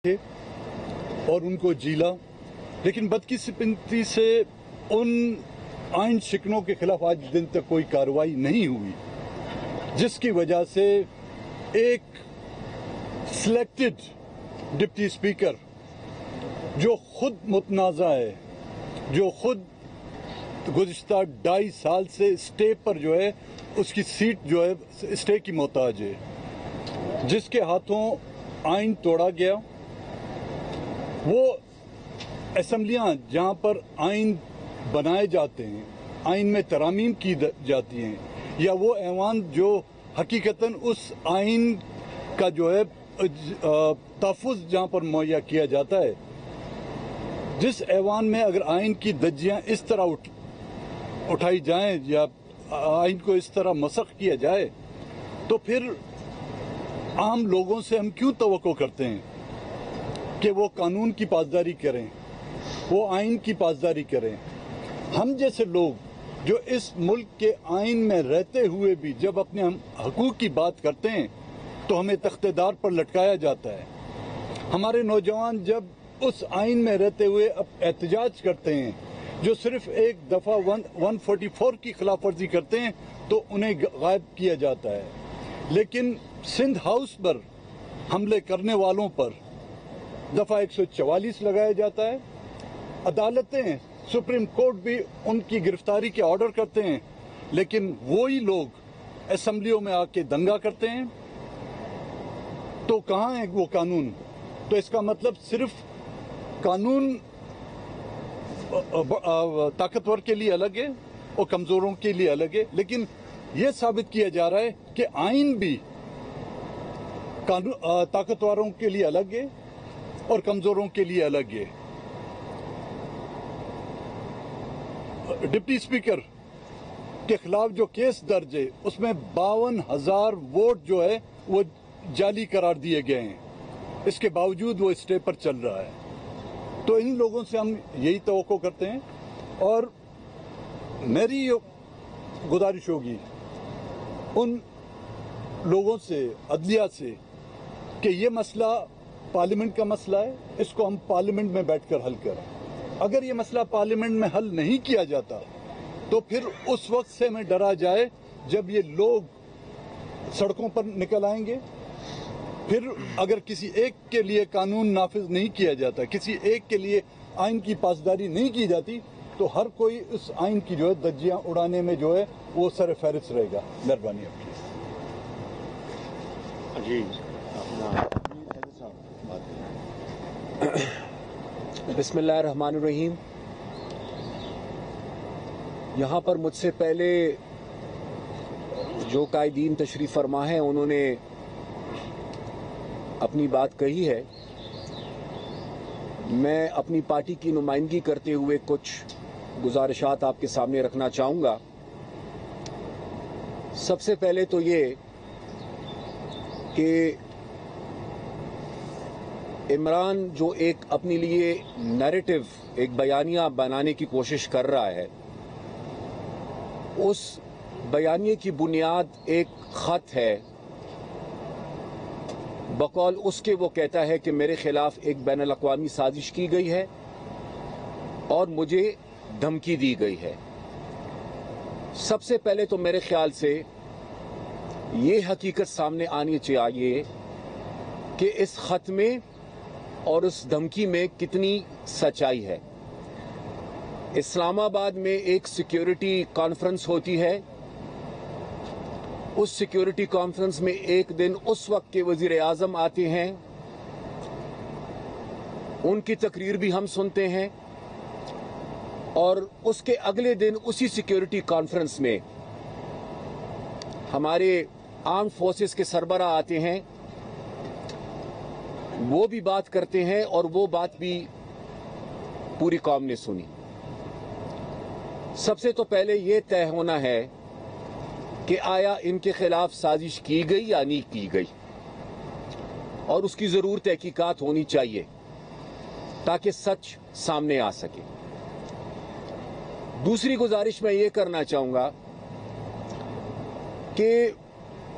تھے اور ان کو جیلا، لیکن بدقسمتی سے ان آئین شکنوں کے خلاف آج دن تک کوئی کارروائی نہیں ہوئی، جس کی وجہ سے ایک سلیکٹڈ ڈپٹی اسپیکر جو خود متنازع ہے، جو خود گزشتہ 2.5 سال سے اسٹے پر جو ہے اس کی سیٹ جو ہے اسٹے کی محتاج ہے، جس کے ہاتھوں آئین توڑا گیا، وہ اسمبلیاں جہاں پر آئین بنائے جاتے ہیں، آئین میں ترامیم کی جاتی ہیں، یا وہ ایوان جو حقیقتاً اس آئین کا جو ہے تحفظ جہاں پر مہیا کیا جاتا ہے، جس ایوان میں اگر آئین کی دھجیاں اس طرح اٹھائی جائیں یا آئین کو اس طرح مسخ کیا جائے، تو پھر عام لوگوں سے ہم کیوں توقع کرتے ہیں کہ وہ قانون کی پاسداری کریں، وہ آئین کی پاسداری کریں؟ ہم جیسے لوگ جو اس ملک کے آئین میں رہتے ہوئے بھی جب اپنے حقوق کی بات کرتے ہیں تو ہمیں تختہ دار پر لٹکایا جاتا ہے۔ ہمارے نوجوان جب اس آئین میں رہتے ہوئے احتجاج کرتے ہیں، جو صرف ایک دفعہ 144 کی خلاف ورزی کرتے ہیں تو انہیں غائب کیا جاتا ہے، لیکن سندھ ہاؤس پر حملے کرنے والوں پر دفعہ 144 لگایا جاتا ہے۔ عدالتیں، سپریم کورٹ بھی ان کی گرفتاری کے آرڈر کرتے ہیں، لیکن وہی لوگ اسمبلیوں میں آ کے دنگا کرتے ہیں۔ تو کہاں ہے وہ قانون؟ تو اس کا مطلب صرف قانون طاقتور کے لیے الگ ہے اور کمزوروں کے لیے الگ ہے، لیکن یہ ثابت کیا جا رہا ہے کہ آئین بھی طاقتوروں کے لیے الگ ہے اور کمزوروں کے لیے الگ ہے۔ ڈپٹی اسپیکر کے خلاف جو کیس درج ہے اس میں 52,000 ووٹ جو ہے وہ جعلی قرار دیے گئے ہیں، اس کے باوجود وہ اسٹے پر چل رہا ہے۔ تو ان لوگوں سے ہم یہی توقع کرتے ہیں، اور میری گزارش ہوگی ان لوگوں سے، عدلیہ سے، کہ یہ مسئلہ پارلیمنٹ کا مسئلہ ہے، اس کو ہم پارلیمنٹ میں بیٹھ کر حل کریں۔ اگر یہ مسئلہ پارلیمنٹ میں حل نہیں کیا جاتا تو پھر اس وقت سے ہمیں ڈرا جائے جب یہ لوگ سڑکوں پر نکل آئیں گے۔ پھر اگر کسی ایک کے لیے قانون نافذ نہیں کیا جاتا، کسی ایک کے لیے آئین کی پاسداری نہیں کی جاتی، تو ہر کوئی اس آئین کی جو ہے دھجیاں اڑانے میں جو ہے وہ سر فہرست رہے گا۔ مہربانی آپ کی۔ جی بسم اللہ الرحمن الرحیم۔ یہاں پر مجھ سے پہلے جو قائدین تشریف فرما ہیں انہوں نے اپنی بات کہی ہے۔ میں اپنی پارٹی کی نمائندگی کرتے ہوئے کچھ گزارشات آپ کے سامنے رکھنا چاہوں گا۔ سب سے پہلے تو یہ کہ عمران جو ایک اپنے لیے نیریٹو، ایک بیانیہ بنانے کی کوشش کر رہا ہے، اس بیانیے کی بنیاد ایک خط ہے۔ بقول اس کے وہ کہتا ہے کہ میرے خلاف ایک بین الاقوامی سازش کی گئی ہے اور مجھے دھمکی دی گئی ہے۔ سب سے پہلے تو میرے خیال سے یہ حقیقت سامنے آنی چاہیے کہ اس خط میں اور اس دھمکی میں کتنی سچائی ہے۔ اسلام آباد میں ایک سیکیورٹی کانفرنس ہوتی ہے، اس سیکیورٹی کانفرنس میں ایک دن اس وقت کے وزیر اعظم آتے ہیں، ان کی تقریر بھی ہم سنتے ہیں، اور اس کے اگلے دن اسی سیکیورٹی کانفرنس میں ہمارے آرمڈ فورسز کے سربراہ آتے ہیں، وہ بھی بات کرتے ہیں، اور وہ بات بھی پوری قوم نے سنی۔ سب سے تو پہلے یہ طے ہونا ہے کہ آیا ان کے خلاف سازش کی گئی یا نہیں کی گئی، اور اس کی ضرور تحقیقات ہونی چاہیے تاکہ سچ سامنے آ سکے۔ دوسری گزارش میں یہ کرنا چاہوں گا کہ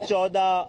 14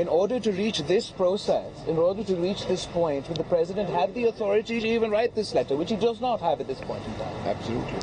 In order to reach this process, in order to reach this point, the president had the authority to even write this letter, which he does not have at this point in time. Absolutely.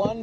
1,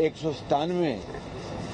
197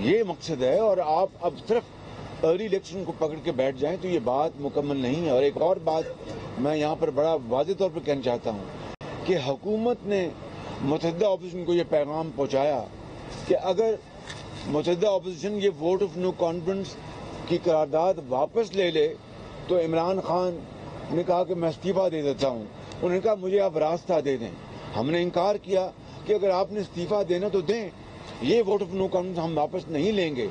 یہ مقصد ہے، اور آپ اب صرف early election کو پکڑ کے بیٹھ جائیں تو یہ بات مکمل نہیں ہے۔ اور ایک اور بات میں یہاں پر بڑا واضح طور پر کہنا چاہتا ہوں کہ حکومت نے متحدہ اپوزیشن کو یہ پیغام پہنچایا کہ اگر متحدہ اپوزیشن یہ ووٹ آف نو کانفیڈنس کی قرارداد واپس لے لے تو عمران خان نے کہا کہ میں استعفیٰ دے دیتا ہوں۔ انہوں نے کہا مجھے آپ راستہ دے دیں۔ ہم نے انکار کیا کہ اگر آپ نے استعفیٰ دینا تو دیں، یہ ووٹ آف نو کانفیڈنس ہم واپس نہیں لیں گے۔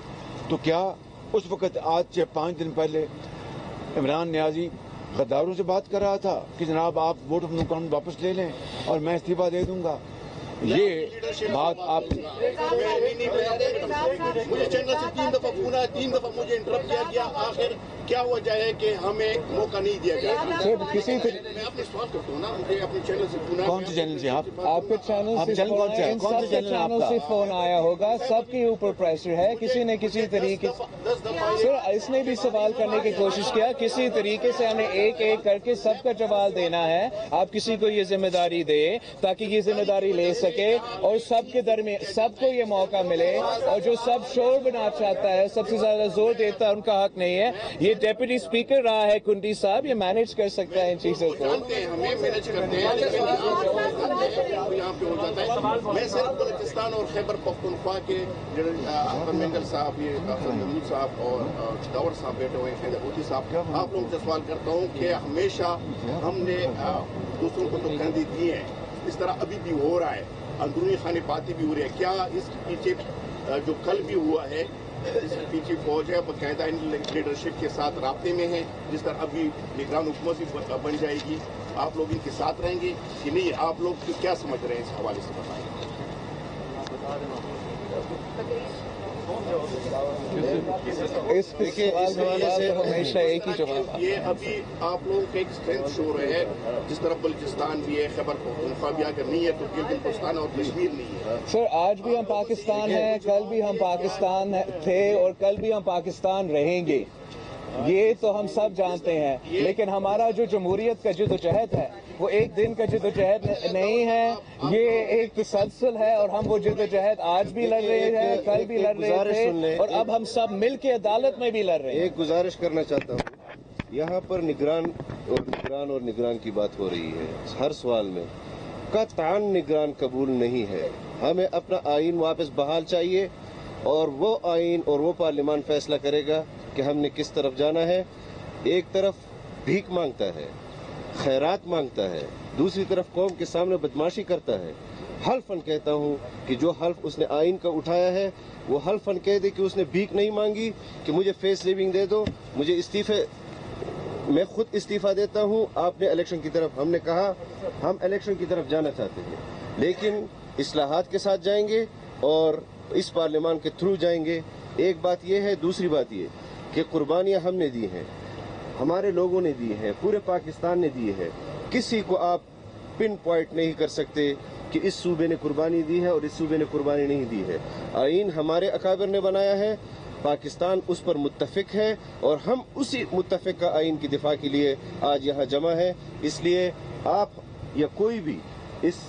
تو کیا اس وقت آج سے 5 دن پہلے عمران نیازی غداروں سے بات کر رہا تھا کہ جناب آپ ووٹ آف نو کانفیڈنس واپس لے لیں اور میں استعفیٰ دے دوں گا؟ یہ بات آپ مجھے چینل سے 3 دفعہ فون آیا، 3 دفعہ مجھے انٹرپٹ کیا گیا۔ آخر کیا وجہ ہے کہ ہمیں موقع نہیں دیا گیا؟ میں اپنے سوال کرتا ہوں نا، مجھے اپنے چینل سے فون آیا۔ کون سے چینل سے؟ آپ کے چینل سے فون آیا ہوگا، سب کے اوپر پریشر ہے، کسی نے کسی طریقے سر اس نے بھی سوال کرنے کی کوشش کیا، کسی طریقے سے ہمیں ایک ایک کر کے سب کا جواب دینا ہے۔ آپ کسی کو یہ ذمہ داری دے تاکہ یہ ذمہ داری لے سکے اور سب کے درمیان سب کو یہ موقع ملے، اور جو سب شور بنا چاہتا ہے، سب سے زیادہ زور دیتا ہے، ان کا حق نہیں ہے۔ یہ ڈیپٹی اسپیکر رہا ہے کنڈی صاحب، یہ مینیج کر سکتا ہے ان چیزوں کو۔ ہمیں مینیج کرتے ہیں یہاں پہ ہو جاتا ہے۔ میں صرف بلوچستان اور خیبر پختونخوا کے مینگل صاحب، یہ محمود صاحب اور داور صاحب بیٹھے ہوئے ہیں، اوتی صاحب، آپ لوگوں سے سوال کرتا ہوں کہ ہمیشہ ہم نے دوسروں کو تو کندھی دی ہے، اس طرح ابھی بھی ہو رہا ہے، اندرونی خانے باتیں بھی ہو رہی ہے۔ کیا اس کے پیچھے جو کل بھی ہوا ہے، اس کے پیچھے فوج ہے باقاعدہ لیڈرشپ کے ساتھ رابطے میں ہے، جس طرح ابھی نگران حکومت بھی بن جائے گی، آپ لوگ ان کے ساتھ رہیں گے کہ نہیں؟ آپ لوگ کیا سمجھ رہے ہیں اس حوالے سے بتائیں؟ اس حوالے سے ہمیشہ ایک ہی جواب، یہ ابھی آپ لوگوں کا ایک اسٹرینتھ شو رہے ہے، جس طرح بلوچستان بھی ہے، خیبر پختونخوا بھی، اگر نہیں ہے تو گلگت بلتستان اور کشمیر نہیں ہے۔ سر آج بھی ہم پاکستان ہیں، کل بھی ہم پاکستان تھے اور کل بھی ہم پاکستان رہیں گے، یہ تو ہم سب جانتے ہیں۔ لیکن ہمارا جو جمہوریت کا جدوجہد ہے وہ ایک دن کا جدوجہد نہیں ہے، یہ ایک تسلسل ہے، اور ہم وہ جدوجہد آج بھی لڑ رہے ہیں، کل بھی لڑ رہے تھے، اور اب ہم سب مل کے عدالت میں بھی لڑ رہے ہیں۔ ایک گزارش کرنا چاہتا ہوں، یہاں پر نگران کی بات ہو رہی ہے ہر سوال میں، قطعاً نگران قبول نہیں ہے۔ ہمیں اپنا آئین واپس بحال چاہیے، اور وہ آئین اور وہ پارلیمان فیصلہ کرے گا کہ ہم نے کس طرف جانا ہے۔ ایک طرف بھیک مانگتا ہے، خیرات مانگتا ہے، دوسری طرف قوم کے سامنے بدماشی کرتا ہے۔ حلفاً کہتا ہوں کہ جو حلف اس نے آئین کا اٹھایا ہے وہ حلفاً کہہ دے کہ اس نے بھیک نہیں مانگی، کہ مجھے فیس لیونگ دے دو، مجھے استعفے، میں خود استعفیٰ دیتا ہوں۔ آپ نے الیکشن کی طرف، ہم نے کہا ہم الیکشن کی طرف جانا چاہتے ہیں، لیکن اصلاحات کے ساتھ جائیں گے اور اس پارلیمان کے تھرو جائیں گے۔ ایک بات یہ ہے، دوسری بات یہ کہ قربانیاں ہم نے دی ہیں، ہمارے لوگوں نے دی ہیں، پورے پاکستان نے دی ہے۔ کسی کو آپ پن پوائنٹ نہیں کر سکتے کہ اس صوبے نے قربانی دی ہے اور اس صوبے نے قربانی نہیں دی ہے۔ آئین ہمارے اکابر نے بنایا ہے، پاکستان اس پر متفق ہے، اور ہم اسی متفق کا آئین کی دفاع کے لیے آج یہاں جمع ہے۔ اس لیے آپ یا کوئی بھی اس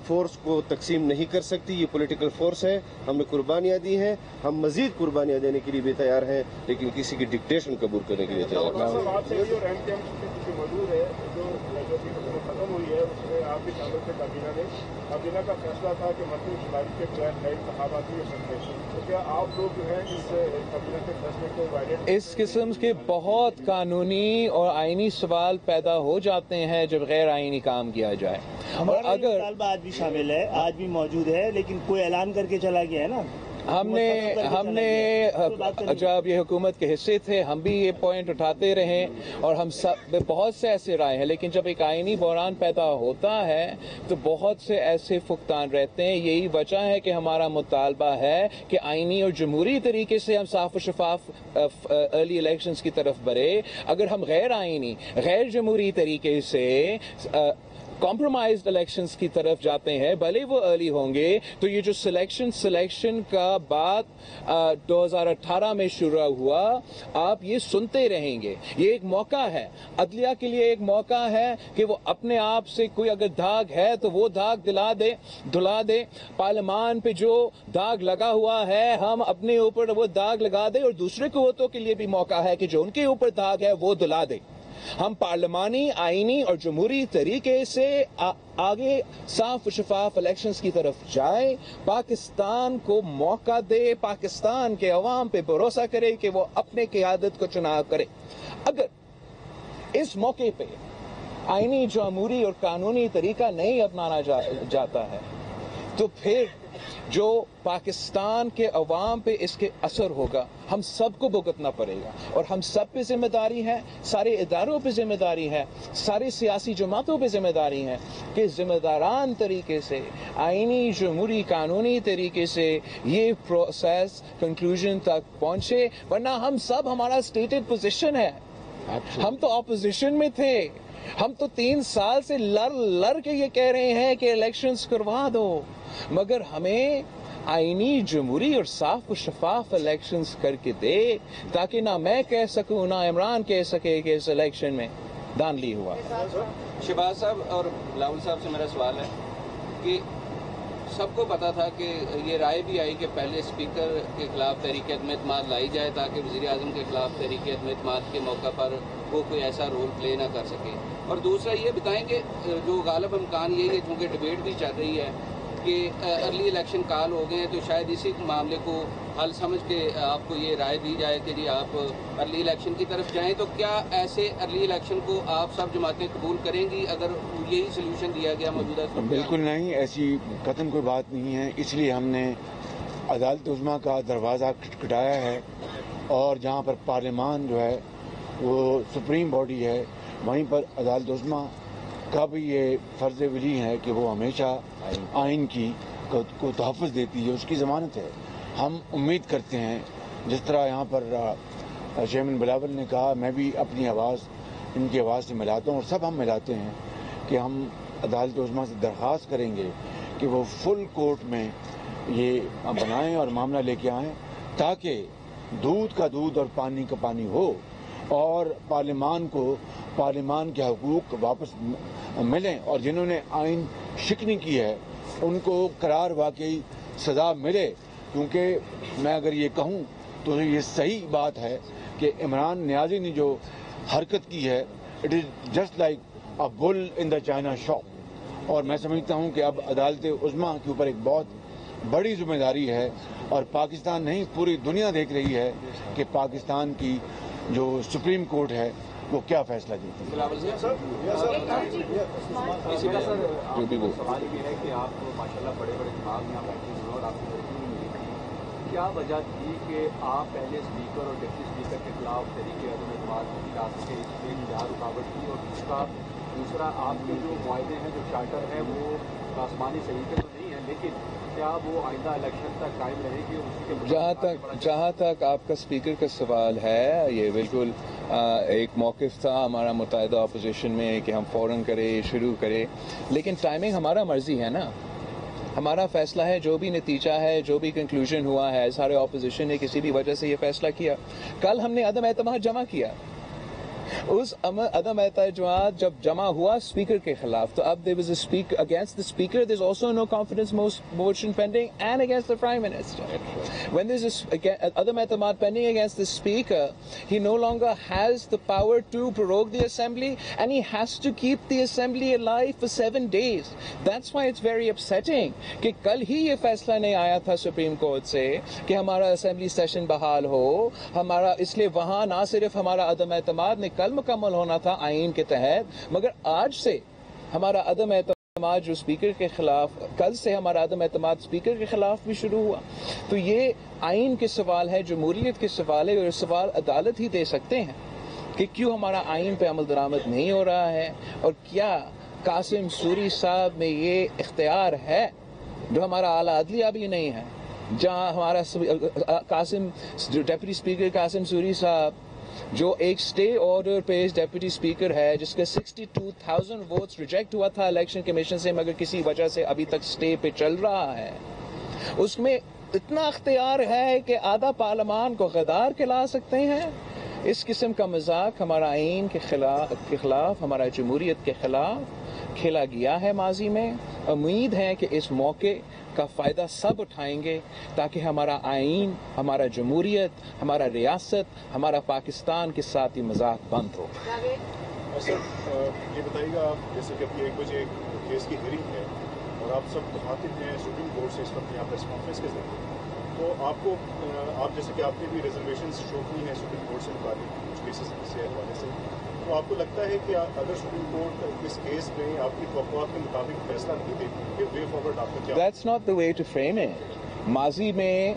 فورس کو تقسیم نہیں کر سکتی، یہ پولیٹیکل فورس ہے، ہم نے قربانیاں دی ہیں، ہم مزید قربانیاں دینے کے لیے بھی تیار ہیں، لیکن کسی کی ڈکٹیشن قبول کرنے کے لیے تیار نہیں۔ موجود ہے جو ختم ہوئی ہے، اس میں آپ بھی شامل تھے کابینہ میں، کابینہ کا فیصلہ تھا کہ مطلوب شماری کے بغیر نئے انتخابات نہیں ہو سکتے، تو کیا آپ لوگ جو ہے اس کابینہ کے فیصلے کو وائلیٹ؟ اس قسم کے بہت قانونی اور آئینی سوال پیدا ہو جاتے ہیں جب غیر آئینی کام کیا جائے، اور اگر مطالبہ آج بھی شامل ہے، آج بھی موجود ہے، لیکن کوئی اعلان کر کے چلا گیا ہے نا۔ ہم نے جب یہ حکومت کے حصے تھے ہم بھی یہ پوائنٹ اٹھاتے رہے، اور ہم سب بہت سے ایسے رائے ہیں، لیکن جب ایک آئینی بحران پیدا ہوتا ہے تو بہت سے ایسے فقدان رہتے ہیں۔ یہی وجہ ہے کہ ہمارا مطالبہ ہے کہ آئینی اور جمہوری طریقے سے ہم صاف و شفاف ارلی الیکشنز کی طرف بڑھے۔ اگر ہم غیر آئینی، غیر جمہوری طریقے سے کمپرومائزڈ الیکشنز کی طرف جاتے ہیں، بھلے وہ ارلی ہوں گے، تو یہ جو سلیکشن کا بات 2018 میں شروع ہوا، آپ یہ سنتے رہیں گے۔ یہ ایک موقع ہے عدلیہ کے لیے، ایک موقع ہے کہ وہ اپنے آپ سے کوئی اگر داغ ہے تو وہ داغ دھلا دے۔ پارلیمان پہ جو داغ لگا ہوا ہے ہم اپنے اوپر وہ داغ لگا دیں، اور دوسرے قوتوں کے لیے بھی موقع ہے کہ جو ان کے اوپر داغ ہے وہ دھلا دے۔ ہم پارلیمانی، آئینی اور جمہوری طریقے سے آگے صاف و شفاف الیکشنز کی طرف جائیں، پاکستان کو موقع دے، پاکستان کے عوام پہ بھروسہ کرے کہ وہ اپنے قیادت کو چناؤ کرے۔ اگر اس موقع پہ آئینی، جمہوری اور قانونی طریقہ نہیں اپنانا جاتا ہے تو پھر جو پاکستان کے عوام پہ اس کے اثر ہوگا ہم سب کو بھگتنا پڑے گا، اور ہم سب پہ ذمہ داری ہے، سارے اداروں پہ ذمہ داری ہے، سارے سیاسی جماعتوں پہ ذمہ داری ہے کہ ذمہ داران طریقے سے، آئینی، جمہوری، قانونی طریقے سے یہ پروسیس کنکلوژن تک پہنچے، ورنہ ہم سب، ہمارا اسٹیٹڈ پوزیشن ہے، ہم تو اپوزیشن میں تھے، ہم تو 3 سال سے لڑ کے یہ کہہ رہے ہیں کہ الیکشنز کروا دو، مگر ہمیں آئینی، جمہوری اور صاف و شفاف الیکشنز کر کے دے، تاکہ نہ میں کہہ سکوں نہ عمران کہہ سکے کہ اس الیکشن میں دھاندلی ہوا۔ شہباز صاحب اور بلاول صاحب سے میرا سوال ہے کہ سب کو پتا تھا کہ یہ رائے بھی آئی کہ پہلے اسپیکر کے خلاف تحریک عدم اعتماد لائی جائے تاکہ وزیر اعظم کے خلاف تحریک عدم اعتماد کے موقع پر وہ کوئی ایسا رول پلے نہ کر سکے، اور دوسرا یہ بتائیں کہ جو غالب امکان یہی ہے، چونکہ ڈبیٹ بھی چل رہی ہے کہ ارلی الیکشن کال ہو گئے ہیں، تو شاید اسی معاملے کو حل سمجھ کے آپ کو یہ رائے دی جائے کہ جی آپ ارلی الیکشن کی طرف جائیں، تو کیا ایسے ارلی الیکشن کو آپ سب جماعتیں قبول کریں گی اگر یہی سلوشن دیا گیا موجودہ؟ بالکل نہیں، ایسی قطعاً کوئی بات نہیں ہے، اس لیے ہم نے عدالت عظمیٰ کا دروازہ کھٹکھٹایا ہے، اور جہاں پر پارلیمان جو ہے وہ سپریم باڈی ہے، وہیں پر عدالت عظمیٰ کا بھی یہ فرض ولی ہے کہ وہ ہمیشہ آئین کی کو تحفظ دیتی ہے، اس کی ضمانت ہے۔ ہم امید کرتے ہیں، جس طرح یہاں پر چیئرمین بلاول نے کہا، میں بھی اپنی آواز ان کی آواز سے ملاتا ہوں، اور سب ہم ملاتے ہیں کہ ہم عدالت عظمیٰ سے درخواست کریں گے کہ وہ فل کورٹ میں یہ بنائیں اور معاملہ لے کے آئیں، تاکہ دودھ کا دودھ اور پانی کا پانی ہو، اور پارلیمان کو پارلیمان کے حقوق واپس ملیں، اور جنہوں نے آئین شکنی کی ہے ان کو قرار واقعی سزا ملے، کیونکہ میں اگر یہ کہوں تو یہ صحیح بات ہے کہ عمران نیازی نے جو حرکت کی ہے، it is just like a bill in the China shop, اور میں سمجھتا ہوں کہ اب عدالت عظمیٰ کے اوپر ایک بہت بڑی ذمہ داری ہے، اور پاکستان نہیں پوری دنیا دیکھ رہی ہے کہ پاکستان کی جو سپریم کورٹ ہے وہ کیا فیصلہ دیتی ہے۔ جو بھی وہ سوال یہ ہے کہ آپ ماشاءاللہ بڑے بڑے دماغ یہاں بیٹھے ہوئے اور آپ کو لڑکی نہیں ملی، کیا وجہ تھی کہ آپ پہلے اسپیکر اور ڈپٹی اسپیکر کے خلاف تحریک عدم اعتماد نہیں لا سکے؟ اس میں کیا رکاوٹ تھی؟ اور دوسرا آپ کے جو معاہدے ہیں، جو چارٹر ہے، وہ آسمانی صحیح تو نہیں ہے، لیکن کیا وہ آئندہ الیکشن تک قائم رہے گی؟ اس کے جہاں تک آپ کا اسپیکر کا سوال ہے، یہ بالکل ایک موقف تھا ہمارا متحدہ اپوزیشن میں کہ ہم فوراً شروع کرے، لیکن ٹائمنگ ہمارا مرضی ہے نا، ہمارا فیصلہ ہے، جو بھی نتیجہ ہے، جو بھی کنکلوژن ہوا ہے، سارے اپوزیشن نے کسی بھی وجہ سے یہ فیصلہ کیا۔ کل ہم نے عدم اعتماد جمع کیا، اس عدم اعتماد جب جمع ہوا اسپیکر کے خلاف، تو اب there was a speaker against the speaker, there's also no confidence motion pending and against the prime minister. When there's عدم اعتماد pending against the speaker, he no longer has the power to prorogue the assembly, and he has to keep the assembly alive for 7 days. That's why it's very upsetting کہ کل ہی یہ فیصلہ نہیں آیا تھا supreme court سے کہ ہمارا اسمبلی سیشن بحال ہو، ہمارا، اس لیے وہاں نہ صرف ہمارا عدم اعتماد نے کل مکمل ہونا تھا آئین کے تحت، مگر آج سے ہمارا عدم اعتماد جو اسپیکر کے خلاف، کل سے ہمارا عدم اعتماد اسپیکر کے خلاف بھی شروع ہوا۔ تو یہ آئین کے سوال ہے، جمہوریت کے سوال ہے، اور سوال عدالت ہی دے سکتے ہیں کہ کیوں ہمارا آئین پہ عمل درآمد نہیں ہو رہا ہے، اور کیا قاسم سوری صاحب میں یہ اختیار ہے جو ہمارا اعلیٰ عدلیہ بھی نہیں ہے، جہاں ہمارا ڈپٹی اسپیکر قاسم سوری صاحب جو ایک اسٹے آرڈر پہ ڈیپٹی اسپیکر ہے جس کے 62,000 ووٹس ریجیکٹ ہوا تھا الیکشن کمیشن سے، مگر کسی وجہ سے ابھی تک اسٹے پہ چل رہا ہے، اس میں اتنا اختیار ہے کہ آدھا پارلیمان کو غدار کھلا سکتے ہیں. اس قسم کا مذاق ہمارا آئین کے خلاف ہمارا جمہوریت کے خلاف کھیلا گیا ہے ماضی میں. امید ہے کہ اس موقع کا فائدہ سب اٹھائیں گے تاکہ ہمارا آئین، ہمارا جمہوریت، ہمارا ریاست، ہمارا پاکستان کے ساتھ یہ مذاق بند ہو. سر یہ بتائیے گا آپ، جیسے کہ ابھی 1 بجے کیس کی ہیئرنگ ہے اور آپ سب مخاطب ہیں سپریم کورٹ سے اس وقت یہاں پریس کانفرنس کے ذریعے، تو آپ کو جیسے کہ آپ نے بھی ریزرویشنز شو کی ہیں سپریم کورٹ سے متعلق کچھ کیسز سے حوالے سے، تو آپ کو لگتا ہے کہ اگر سپریم کورٹ اس کیس میں آپ کی توقعات کے مطابق فیصلہ نہیں دے گی، وے فارورڈ آپ کو کیا؟ That's not the way to frame it. ماضی میں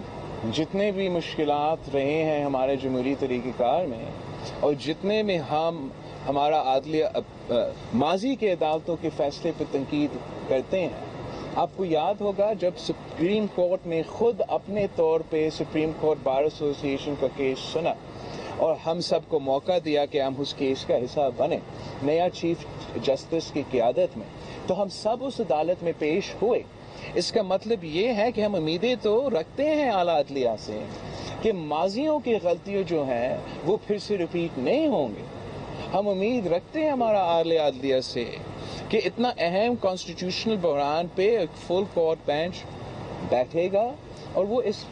جتنے بھی مشکلات رہے ہیں ہمارے جمہوری طریقہ کار میں، اور جتنے میں ہمارا عدلیہ ماضی کے عدالتوں کے فیصلے پہ تنقید کرتے ہیں، آپ کو یاد ہوگا جب سپریم کورٹ نے خود اپنے طور پہ سپریم کورٹ بار ایسوسی ایشن کا کیس سنا اور ہم سب کو موقع دیا کہ ہم اس کیس کا حصہ بنے نیا چیف جسٹس کی قیادت میں، تو ہم سب اس عدالت میں پیش ہوئے. اس کا مطلب یہ ہے کہ ہم امیدیں تو رکھتے ہیں اعلیٰ عدلیہ سے کہ ماضیوں کی غلطیاں جو ہیں وہ پھر سے ریپیٹ نہیں ہوں گے. ہم امید رکھتے ہیں ہمارا اعلیٰ عدلیہ سے کہ اتنا اہم کانسٹیٹیوشنل بحران پہ ایک فل کورٹ بینچ بیٹھے گا اور وہ اس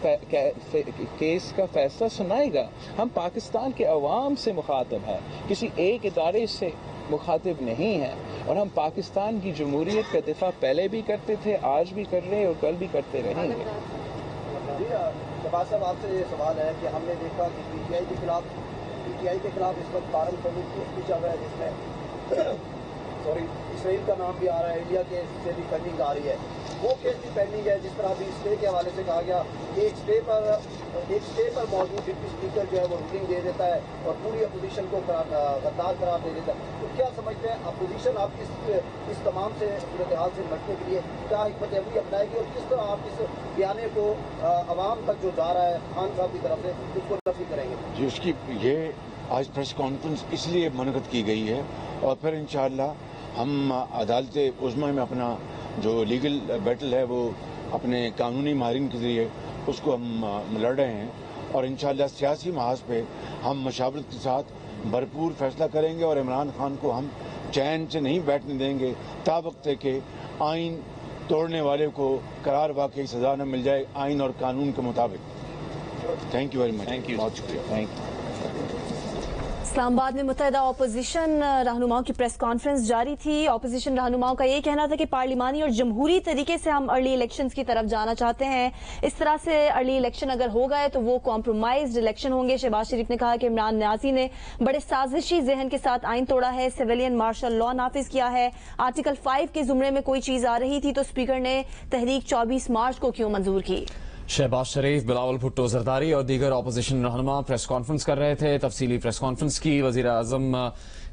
کیس کا فیصلہ سنائے گا. ہم پاکستان کے عوام سے مخاطب ہیں، کسی ایک ادارے سے مخاطب نہیں ہیں، اور ہم پاکستان کی جمہوریت کا دفاع پہلے بھی کرتے تھے، آج بھی کر رہے ہیں اور کل بھی کرتے رہیں گے. شہباز صاحب آپ سے یہ سوال ہے کہ ہم نے دیکھا کہ پی ٹی آئی کے خلاف اس وقت فارم فروخت بھی چل رہا ہے، جس میں اسرائیل کا نام بھی آ رہا ہے، انڈیا کے سے بھی پینڈنگ آ رہی ہے، وہ کیس بھی پینڈنگ ہے. جس طرح بھی اسٹے کے حوالے سے کہا گیا کہ ایک اسٹے پر موجود ڈپٹی اسپیکر جو ہے وہ رولنگ دے دیتا ہے اور پوری اپوزیشن کو غدار قرار دے دیتا ہے. تو کیا سمجھتے ہیں اپوزیشن آپ اس تمام سے صورتحال سے نمٹنے کے لیے کیا حکمت عملی اپنائے گی، اور کس طرح آپ اس بیانے کو عوام تک جو جا رہا ہے خان صاحب کی طرف سے اس کو نفی کریں گے؟ جی، اس کی یہ آج پریس کانفرنس اس لیے منعقد کی گئی ہے، اور پھر انشاءاللہ ہم عدالت عظمیٰ میں اپنا جو لیگل بیٹل ہے وہ اپنے قانونی ماہرین کے ذریعے اس کو ہم لڑ رہے ہیں، اور انشاءاللہ سیاسی محاذ پہ ہم مشاورت کے ساتھ بھرپور فیصلہ کریں گے، اور عمران خان کو ہم چین سے نہیں بیٹھنے دیں گے تا وقت کہ آئین توڑنے والے کو قرار واقعی سزا نہ مل جائے آئین اور قانون کے مطابق. Thank you very much. بہت شکریہ. Thank you. اسلام آباد میں متحدہ اپوزیشن رہنماؤں کی پریس کانفرنس جاری تھی. اپوزیشن رہنماؤں کا یہ کہنا تھا کہ پارلیمانی اور جمہوری طریقے سے ہم ارلی الیکشنز کی طرف جانا چاہتے ہیں. اس طرح سے ارلی الیکشن اگر ہو گئے تو وہ کمپرومائزڈ الیکشن ہوں گے. شہباز شریف نے کہا کہ عمران نیازی نے بڑے سازشی ذہن کے ساتھ آئین توڑا ہے، سویلین مارشل لا نافذ کیا ہے. آرٹیکل 5 کے زمرے میں کوئی چیز آ رہی تھی تو اسپیکر نے تحریک 24 مارچ کو کیوں منظور کی؟ شہباز شریف، بلاول بھٹو زرداری اور دیگر اپوزیشن رہنما پریس کانفرنس کر رہے تھے. تفصیلی پریس کانفرنس کی وزیر اعظم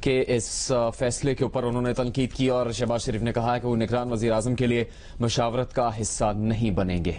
کے اس فیصلے کے اوپر انہوں نے تنقید کی، اور شہباز شریف نے کہا کہ وہ نگران وزیر اعظم کے لیے مشاورت کا حصہ نہیں بنیں گے.